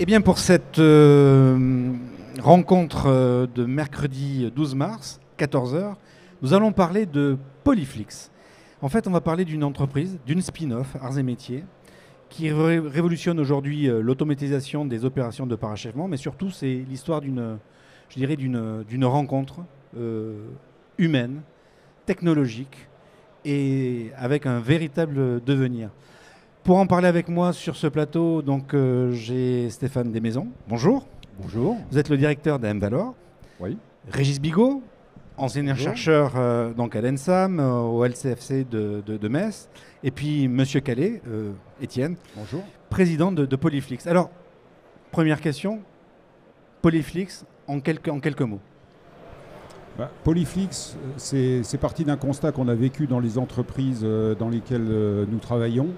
Eh bien, pour cette rencontre de mercredi 12 mars, 14 heures, nous allons parler de Polyflix. En fait, on va parler d'une entreprise, d'une spin-off, Arts et Métiers, qui révolutionne aujourd'hui l'automatisation des opérations de parachèvement, mais surtout, c'est l'histoire d'une rencontre humaine, technologique, et avec un véritable devenir. Pour en parler avec moi sur ce plateau, donc j'ai Stéphane Desmaisons. Bonjour. Bonjour. Vous êtes le directeur d'AM Valor. Oui. Régis Bigot, enseignant-chercheur donc à l'ENSAM, au LCFC de Metz. Et puis Monsieur Calais, Étienne. Bonjour. Président de Polyflix. Alors, première question, Polyflix en quelques mots. Polyflix, c'est parti d'un constat qu'on a vécu dans les entreprises dans lesquelles nous travaillons.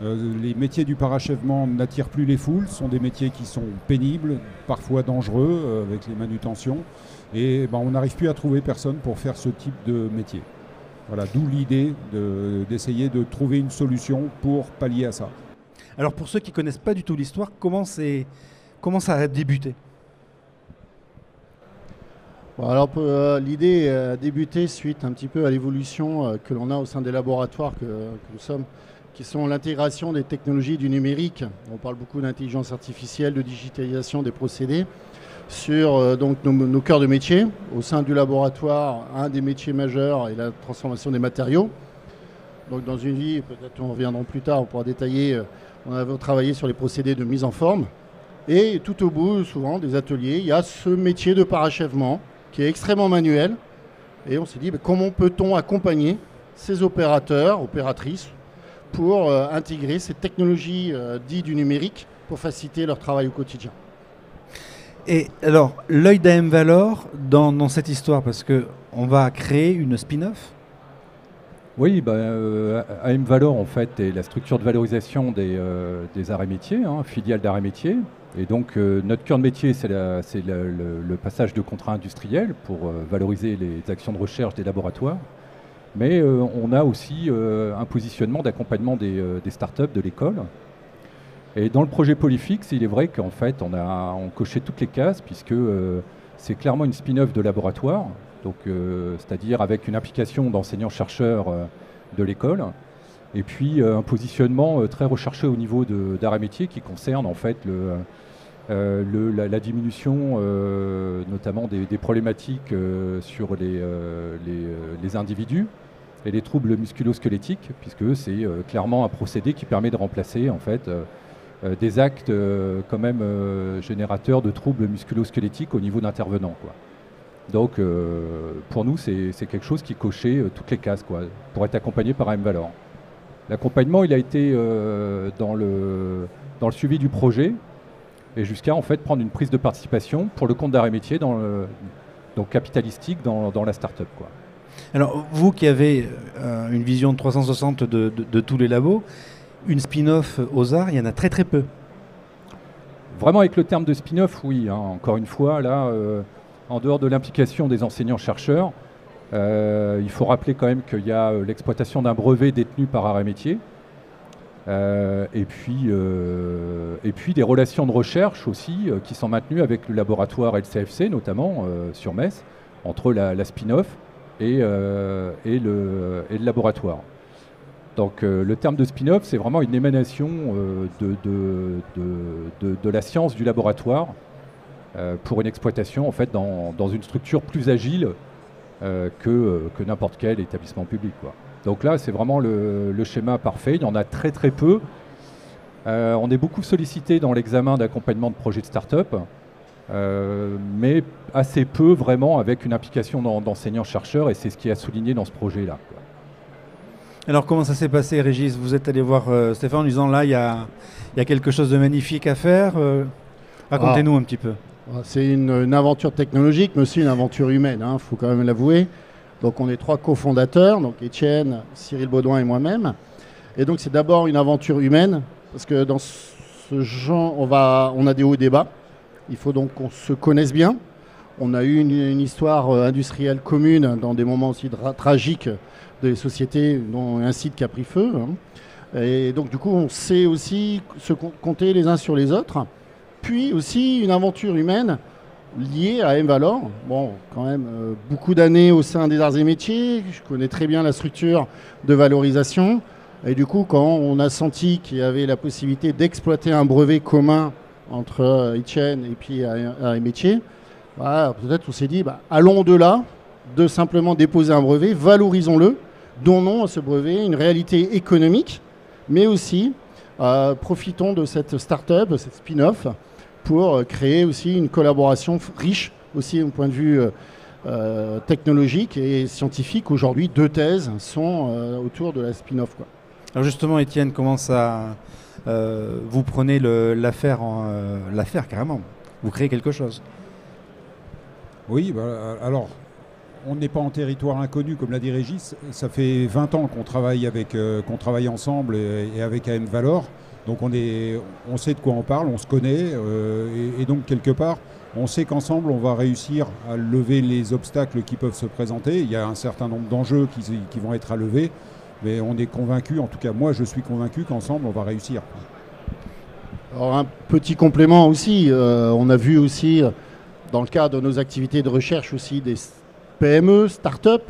Les métiers du parachèvement n'attirent plus les foules, ce sont des métiers qui sont pénibles, parfois dangereux avec les manutentions. Et on n'arrive plus à trouver personne pour faire ce type de métier. Voilà, d'où l'idée d'essayer de trouver une solution pour pallier à ça. Alors pour ceux qui ne connaissent pas du tout l'histoire, comment ça a débuté ? Alors l'idée a débuté suite un petit peu à l'évolution que l'on a au sein des laboratoires que nous sommes, qui sont l'intégration des technologies du numérique. On parle beaucoup d'intelligence artificielle, de digitalisation des procédés sur donc nos cœurs de métier. Au sein du laboratoire, un des métiers majeurs est la transformation des matériaux. Donc dans une vie, peut-être on reviendra plus tard, on pourra détailler, on a travaillé sur les procédés de mise en forme. Et tout au bout, souvent, des ateliers, il y a ce métier de parachèvement qui est extrêmement manuel. Et on s'est dit, comment peut-on accompagner ces opérateurs, opératrices, pour intégrer ces technologies dites du numérique pour faciliter leur travail au quotidien. Et alors, l'œil d'AM Valor dans cette histoire, parce qu'on va créer une spin-off ? Oui, AM Valor en fait est la structure de valorisation des arts et métiers, filiale d'arts et métiers. Et donc notre cœur de métier, c'est le passage de contrats industriels pour valoriser les actions de recherche des laboratoires. Mais on a aussi un positionnement d'accompagnement des startups de l'école. Et dans le projet Polyflix, il est vrai qu'en fait, on cochait toutes les cases, puisque c'est clairement une spin-off de laboratoire, donc c'est-à-dire avec une implication d'enseignants-chercheurs de l'école, et puis un positionnement très recherché au niveau d'arts et métiers qui concerne en fait la diminution notamment des problématiques sur les individus et les troubles musculo-squelettiques, puisque c'est clairement un procédé qui permet de remplacer en fait des actes quand même générateurs de troubles musculo-squelettiques au niveau d'intervenants, quoi. Donc pour nous c'est quelque chose qui cochait toutes les cases, quoi, pour être accompagné par AM Valor. L'accompagnement il a été dans le suivi du projet et jusqu'à en fait prendre une prise de participation pour le compte d'arts et métiers donc capitalistique dans la start-up, quoi. Alors, vous qui avez une vision de 360 de tous les labos, une spin-off aux arts, il y en a très très peu. Vraiment avec le terme de spin-off, oui. Encore une fois, là, en dehors de l'implication des enseignants-chercheurs, il faut rappeler quand même qu'il y a l'exploitation d'un brevet détenu par Arts et Métiers, et puis des relations de recherche aussi qui sont maintenues avec le laboratoire LCFC, notamment sur Metz, entre la spin-off et le laboratoire. Donc le terme de spin-off, c'est vraiment une émanation de la science du laboratoire pour une exploitation en fait dans une structure plus agile que n'importe quel établissement public, quoi. Donc là, c'est vraiment le schéma parfait. Il y en a très très peu. On est beaucoup sollicité dans l'examen d'accompagnement de projets de start-up, mais assez peu vraiment avec une implication d'enseignants-chercheurs, et c'est ce qui est souligné dans ce projet-là, quoi. Alors comment ça s'est passé, Régis ? Vous êtes allé voir Stéphane en disant là, il y a quelque chose de magnifique à faire. Racontez-nous un petit peu. C'est une aventure technologique, mais aussi une aventure humaine, faut quand même l'avouer. Donc on est 3 cofondateurs, donc Étienne, Cyril Baudouin et moi-même. Et donc c'est d'abord une aventure humaine, parce que dans ce genre, on a des hauts et des bas. Il faut donc qu'on se connaisse bien. On a eu une histoire industrielle commune dans des moments aussi tragiques des sociétés, dont un site qui a pris feu. Et donc du coup, on sait aussi se compter les uns sur les autres. puis aussi une aventure humaine liée à M-Valor. Bon, quand même, beaucoup d'années au sein des arts et métiers, je connais très bien la structure de valorisation, et du coup, quand on a senti qu'il y avait la possibilité d'exploiter un brevet commun entre Etienne et puis arts et métiers, bah, peut-être on s'est dit, bah, allons au-delà de simplement déposer un brevet, valorisons-le, donnons à ce brevet une réalité économique, mais aussi profitons de cette start-up, de cette spin-off, pour créer aussi une collaboration riche, aussi au point de vue technologique et scientifique. Aujourd'hui, 2 thèses sont autour de la spin-off, quoi. Alors justement, Étienne, comment ça vous prenez l'affaire carrément? Vous créez quelque chose? Oui, bah, alors, on n'est pas en territoire inconnu, comme l'a dit Régis. Ça fait 20 ans qu'on travaille ensemble et avec AM Valor. Donc on sait de quoi on parle, on se connaît. Et donc, quelque part, on sait qu'ensemble, on va réussir à lever les obstacles qui peuvent se présenter. Il y a un certain nombre d'enjeux qui vont être à lever. Mais on est convaincu, en tout cas moi je suis convaincu qu'ensemble on va réussir. Alors un petit complément aussi, on a vu aussi dans le cadre de nos activités de recherche aussi des PME, start-up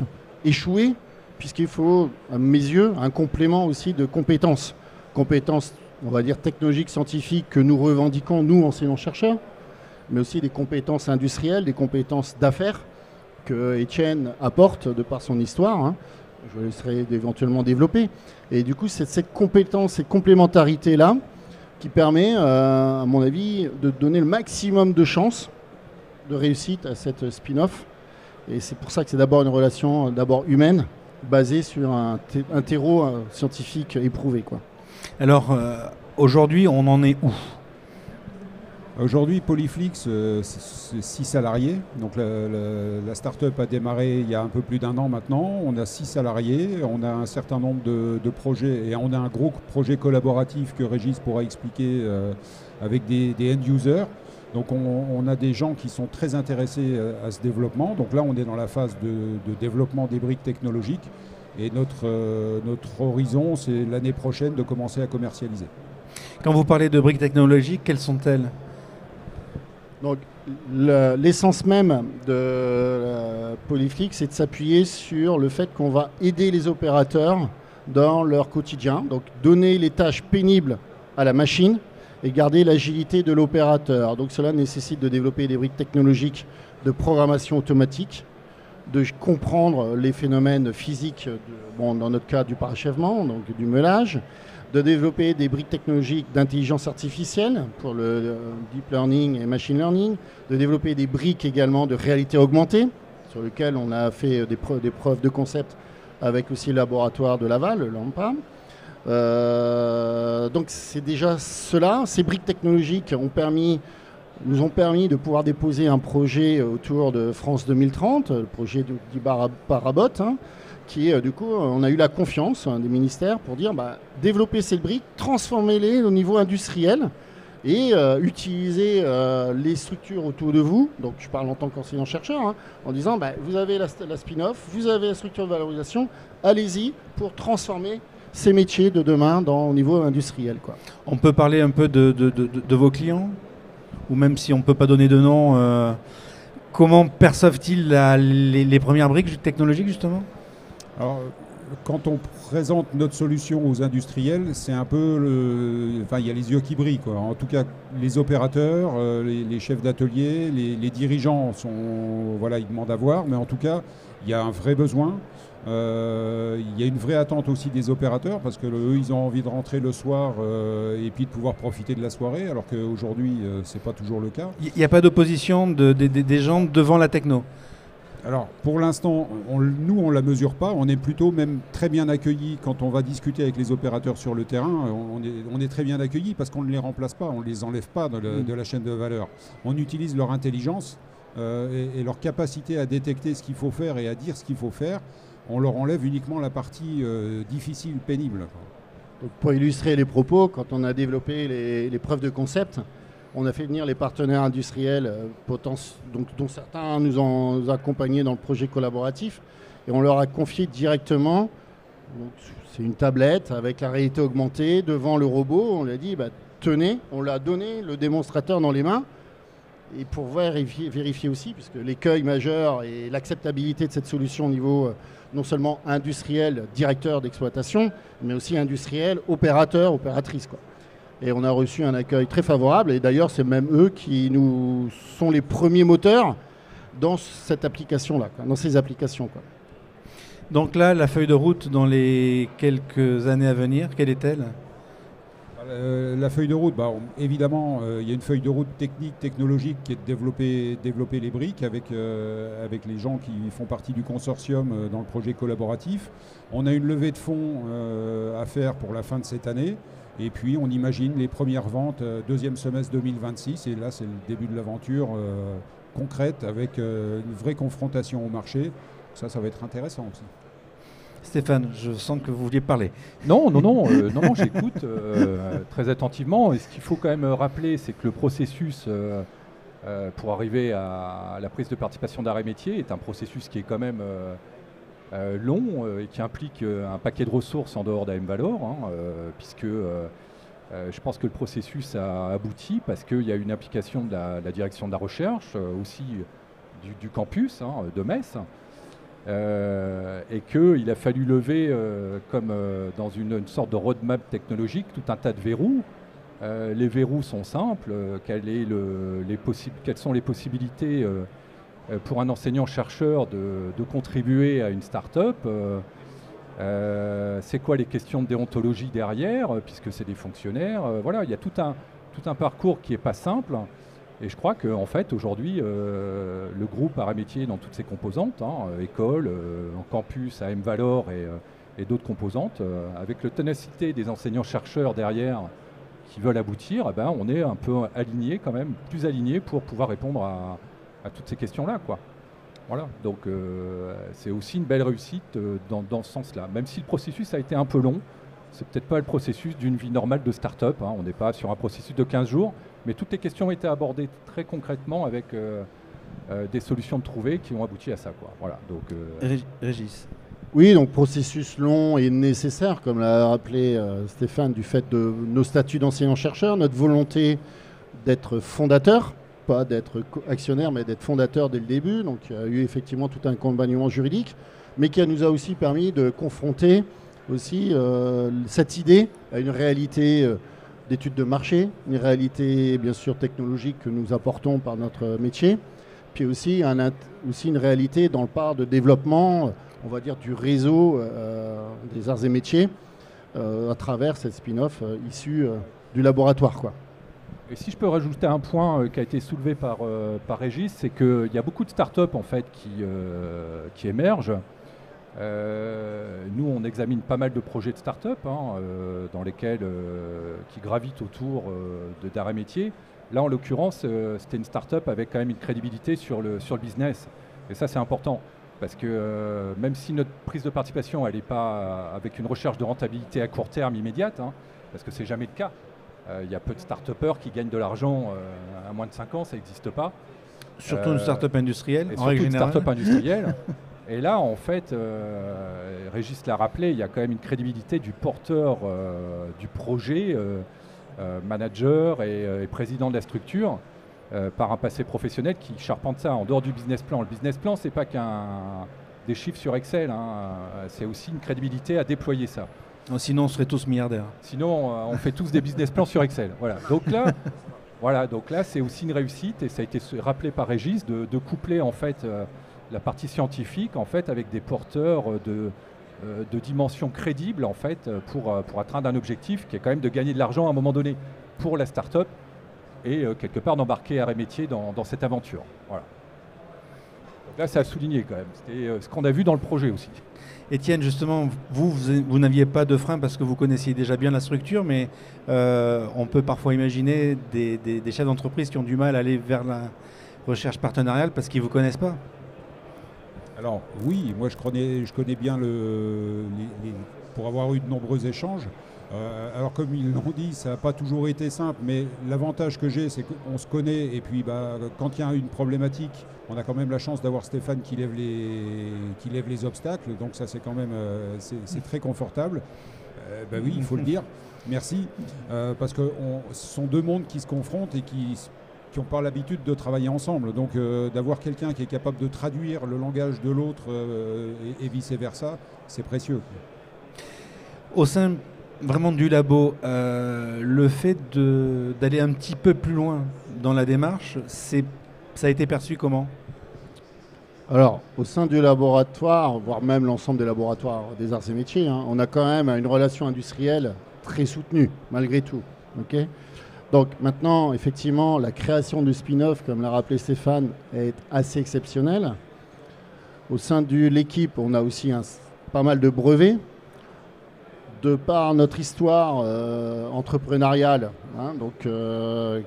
échouer, puisqu'il faut, à mes yeux, un complément aussi de compétences. Compétences, on va dire technologiques, scientifiques que nous revendiquons, nous enseignants-chercheurs, mais aussi des compétences industrielles, des compétences d'affaires que Etienne apporte de par son histoire, hein. Je le laisserai éventuellement développer. Et du coup, c'est cette compétence, cette complémentarité-là qui permet, à mon avis, de donner le maximum de chances de réussite à cette spin-off. Et c'est pour ça que c'est d'abord une relation d'abord humaine, basée sur un terreau scientifique éprouvé, quoi. Alors, aujourd'hui, on en est où? Aujourd'hui, Polyflix, c'est 6 salariés. Donc la start-up a démarré il y a un peu plus d'1 an maintenant. On a 6 salariés, on a un certain nombre de projets et on a un gros projet collaboratif que Régis pourra expliquer avec des end-users. Donc on a des gens qui sont très intéressés à ce développement. Donc là, on est dans la phase de développement des briques technologiques et notre horizon, c'est l'année prochaine de commencer à commercialiser. Quand vous parlez de briques technologiques, quelles sont-elles? Donc, l'essence même de Polyflix, c'est de s'appuyer sur le fait qu'on va aider les opérateurs dans leur quotidien. Donc, donner les tâches pénibles à la machine et garder l'agilité de l'opérateur. Donc, cela nécessite de développer des briques technologiques de programmation automatique, de comprendre les phénomènes physiques, dans notre cas du parachèvement, donc du meulage, de développer des briques technologiques d'intelligence artificielle pour le deep learning et machine learning, de développer des briques également de réalité augmentée, sur lesquelles on a fait des preuves de concept avec aussi le laboratoire de Laval, le LAMPA. Donc c'est déjà cela. Ces briques technologiques nous ont permis de pouvoir déposer un projet autour de France 2030, le projet du Parabot, hein, qui du coup, on a eu la confiance des ministères pour dire développer ces briques, transformez-les au niveau industriel et utiliser les structures autour de vous. Donc je parle en tant qu'enseignant-chercheur, hein, en disant vous avez la spin-off, vous avez la structure de valorisation, allez-y pour transformer ces métiers de demain au niveau industriel, quoi. On peut parler un peu de vos clients? Ou même si on ne peut pas donner de nom, comment perçoivent-ils les premières briques technologiques, justement? Alors, quand on présente notre solution aux industriels, c'est un peu il y a les yeux qui brillent, quoi. En tout cas, les opérateurs, les chefs d'atelier, les dirigeants ils demandent à voir, mais en tout cas, il y a un vrai besoin. Il y a une vraie attente aussi des opérateurs parce que eux, ils ont envie de rentrer le soir et puis de pouvoir profiter de la soirée, alors qu'aujourd'hui, c'est pas toujours le cas. Il n'y a pas d'opposition des gens devant la techno? Alors, pour l'instant, nous, on ne la mesure pas. On est plutôt même très bien accueillis quand on va discuter avec les opérateurs sur le terrain. On est très bien accueillis parce qu'on ne les remplace pas, on ne les enlève pas de la chaîne de valeur. On utilise leur intelligence et leur capacité à détecter ce qu'il faut faire et à dire ce qu'il faut faire. On leur enlève uniquement la partie difficile, pénible. Donc, pour illustrer les propos, quand on a développé les preuves de concept, on a fait venir les partenaires industriels dont certains nous ont accompagnés dans le projet collaboratif et on leur a confié directement, c'est une tablette avec la réalité augmentée devant le robot, on lui a dit tenait, on l'a donné, le démonstrateur dans les mains, et pour vérifier aussi, puisque l'écueil majeur et l'acceptabilité de cette solution au niveau non seulement industriel, directeur d'exploitation, mais aussi industriel, opérateur, opératrice, quoi. Et on a reçu un accueil très favorable, et d'ailleurs c'est même eux qui nous sont les premiers moteurs dans cette application-là, dans ces applications, quoi. Donc là, la feuille de route dans les quelques années à venir, quelle est-elle ? La feuille de route, évidemment, il y a une feuille de route technique, technologique qui est de développer les briques avec les gens qui font partie du consortium dans le projet collaboratif. On a une levée de fonds à faire pour la fin de cette année. Et puis on imagine les premières ventes deuxième semestre 2026. Et là, c'est le début de l'aventure concrète avec une vraie confrontation au marché. Ça va être intéressant aussi. Stéphane, je sens que vous vouliez parler. Non, j'écoute très attentivement. Et ce qu'il faut quand même rappeler, c'est que le processus pour arriver à la prise de participation d'arrêt métier est un processus qui est quand même long et qui implique un paquet de ressources en dehors d'AM Valor, puisque je pense que le processus a abouti parce qu'il y a une implication de la direction de la recherche, aussi du campus de Metz. Et qu'il a fallu lever, comme dans une sorte de roadmap technologique, tout un tas de verrous. Les verrous sont simples. Quelles sont les possibilités pour un enseignant-chercheur de contribuer à une start-up? C'est quoi les questions de déontologie derrière, puisque c'est des fonctionnaires? Voilà, il y a tout un parcours qui n'est pas simple. Et je crois qu'en fait, aujourd'hui, le groupe Arrêt Métier dans toutes ses composantes, école, en campus, AM Valor et d'autres composantes, avec la ténacité des enseignants-chercheurs derrière qui veulent aboutir, on est un peu aligné quand même, plus aligné pour pouvoir répondre à toutes ces questions-là, quoi. Voilà, donc c'est aussi une belle réussite dans ce sens-là. Même si le processus a été un peu long, c'est peut-être pas le processus d'une vie normale de start-up, on n'est pas sur un processus de 15 jours, mais toutes les questions ont été abordées très concrètement avec des solutions trouvées qui ont abouti à ça, quoi. Voilà, donc, Régis. Oui, donc processus long et nécessaire, comme l'a rappelé Stéphane, du fait de nos statuts d'enseignant-chercheur, notre volonté d'être fondateur, pas d'être actionnaire, mais d'être fondateur dès le début. Donc il y a eu effectivement tout un accompagnement juridique, mais qui nous a aussi permis de confronter aussi cette idée à une réalité d'études de marché, une réalité bien sûr technologique que nous apportons par notre métier, puis aussi une réalité dans le part de développement, on va dire, du réseau des arts et métiers à travers cette spin-off issue du laboratoire, quoi. Et si je peux rajouter un point qui a été soulevé par Régis, c'est qu'il y a beaucoup de startups en fait qui émergent. Nous, on examine pas mal de projets de start-up dans lesquels qui gravitent autour d'arrêt métier. Là, en l'occurrence, c'était une start-up avec quand même une crédibilité sur le business. Et ça, c'est important. Parce que même si notre prise de participation, elle n'est pas avec une recherche de rentabilité à court terme immédiate, parce que c'est jamais le cas. Il y a peu de start-upers qui gagnent de l'argent à moins de 5 ans, ça n'existe pas. Surtout une start-up industrielle, en règle générale. Surtout une start-up industrielle. Et là, en fait, Régis l'a rappelé, il y a quand même une crédibilité du porteur du projet, manager et président de la structure, par un passé professionnel qui charpente ça en dehors du business plan. Le business plan, c'est pas des chiffres sur Excel, c'est aussi une crédibilité à déployer ça. Sinon, on serait tous milliardaires. Sinon, on fait tous des business plans sur Excel. Voilà. Donc là, c'est aussi une réussite, et ça a été rappelé par Régis, de coupler en fait la partie scientifique en fait avec des porteurs de dimensions crédibles en fait pour atteindre un objectif qui est quand même de gagner de l'argent à un moment donné pour la start-up et quelque part d'embarquer Arrêt Métier dans cette aventure. Voilà. Donc là, ça a souligné quand même. C'était ce qu'on a vu dans le projet aussi. Étienne, justement, vous n'aviez pas de frein parce que vous connaissiez déjà bien la structure, mais on peut parfois imaginer des chefs d'entreprise qui ont du mal à aller vers la recherche partenariale parce qu'ils ne vous connaissent pas. Alors oui, moi je connais bien pour avoir eu de nombreux échanges. Alors comme ils l'ont dit, ça n'a pas toujours été simple, mais l'avantage que j'ai, c'est qu'on se connaît, et puis quand il y a une problématique, on a quand même la chance d'avoir Stéphane qui lève les obstacles, donc ça c'est quand même c'est très confortable. Oui, il faut le dire. Merci, parce que ce sont deux mondes qui se confrontent et qui n'ont pas l'habitude de travailler ensemble. Donc d'avoir quelqu'un qui est capable de traduire le langage de l'autre et vice-versa, c'est précieux. Au sein vraiment du labo, le fait d'aller un petit peu plus loin dans la démarche, ça a été perçu comment ? Alors, au sein du laboratoire, voire même l'ensemble des laboratoires des arts et métiers, hein, on a quand même une relation industrielle très soutenue, malgré tout. Okay, donc maintenant, effectivement, la création du spin-off, comme l'a rappelé Stéphane, est assez exceptionnelle. Au sein de l'équipe, on a aussi pas mal de brevets. De par notre histoire entrepreneuriale, hein, donc,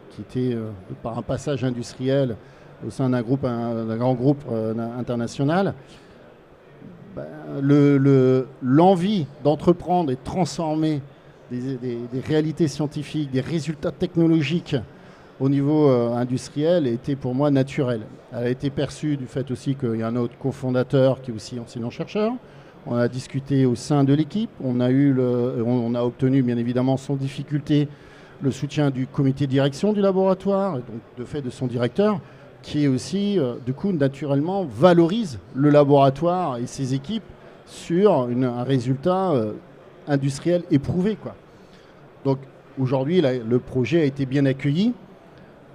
qui était par un passage industriel au sein d'un grand groupe international, l'envie d'entreprendre et de transformer des réalités scientifiques, des résultats technologiques au niveau industriel était pour moi naturelle. Elle a été perçue du fait aussi qu'il y a un autre cofondateur qui est aussi enseignant-chercheur. On a discuté au sein de l'équipe, on a obtenu bien évidemment sans difficulté le soutien du comité de direction du laboratoire, donc de fait de son directeur, qui est aussi, du coup, naturellement, valorise le laboratoire et ses équipes sur un résultat industriel éprouvé, quoi. Donc aujourd'hui, le projet a été bien accueilli,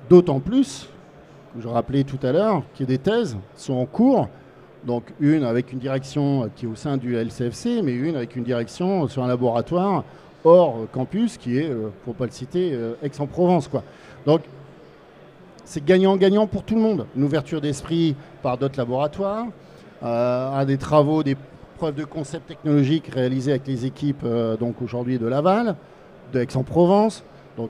d'autant plus, que je rappelais tout à l'heure, que des thèses sont en cours. Donc une avec une direction qui est au sein du LCFC, mais une avec une direction sur un laboratoire hors campus qui est, pour ne pas le citer, Aix-en-Provence, quoi. Donc c'est gagnant-gagnant pour tout le monde. Une ouverture d'esprit par d'autres laboratoires, des travaux, des preuves de concept technologiques réalisées avec les équipes donc aujourd'hui de Laval, de Aix-en-Provence. Donc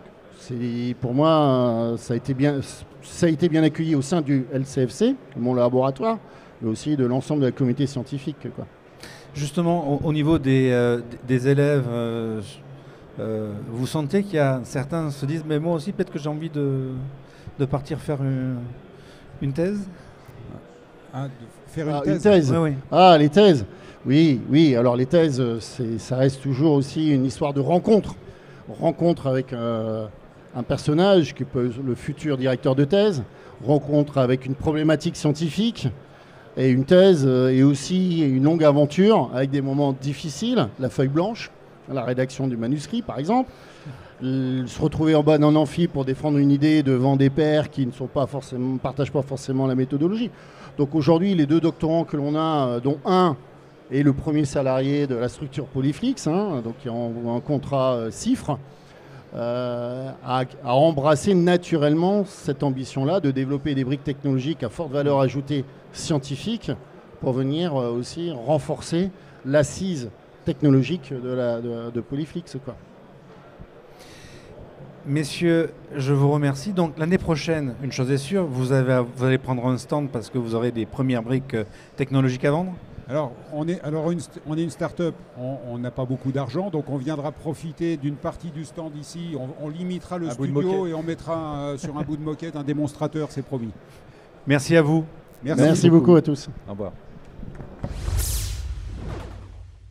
pour moi, ça a été bien accueilli au sein du LCFC, mon laboratoire, mais aussi de l'ensemble de la communauté scientifique, quoi. Justement, au niveau des élèves, vous sentez qu'il y a certains se disent, mais moi aussi, peut-être que j'ai envie de partir faire une thèse ? Faire une thèse. Une thèse. Oui. Ah, les thèses. Oui. Alors les thèses, ça reste toujours aussi une histoire de rencontre. Rencontre avec un personnage qui peut être le futur directeur de thèse, rencontre avec une problématique scientifique. Et une thèse est aussi une longue aventure avec des moments difficiles, la feuille blanche, la rédaction du manuscrit par exemple, se retrouver en bas d'un amphi pour défendre une idée devant des pairs qui ne partagent pas forcément la méthodologie. Donc aujourd'hui, les deux doctorants que l'on a, dont un est le premier salarié de la structure Polyflix, hein, donc qui est en contrat CIFRE, a embrassé naturellement cette ambition-là de développer des briques technologiques à forte valeur ajoutée scientifique pour venir aussi renforcer l'assise technologique de Polyflix, quoi. Messieurs, je vous remercie. Donc l'année prochaine, une chose est sûre, vous allez prendre un stand parce que vous aurez des premières briques technologiques à vendre. Alors, on est une start-up, on n'a pas beaucoup d'argent, donc on viendra profiter d'une partie du stand ici, on limitera le studio et on mettra sur un bout de moquette un démonstrateur, c'est promis. Merci à vous. Merci beaucoup à tous. Au revoir.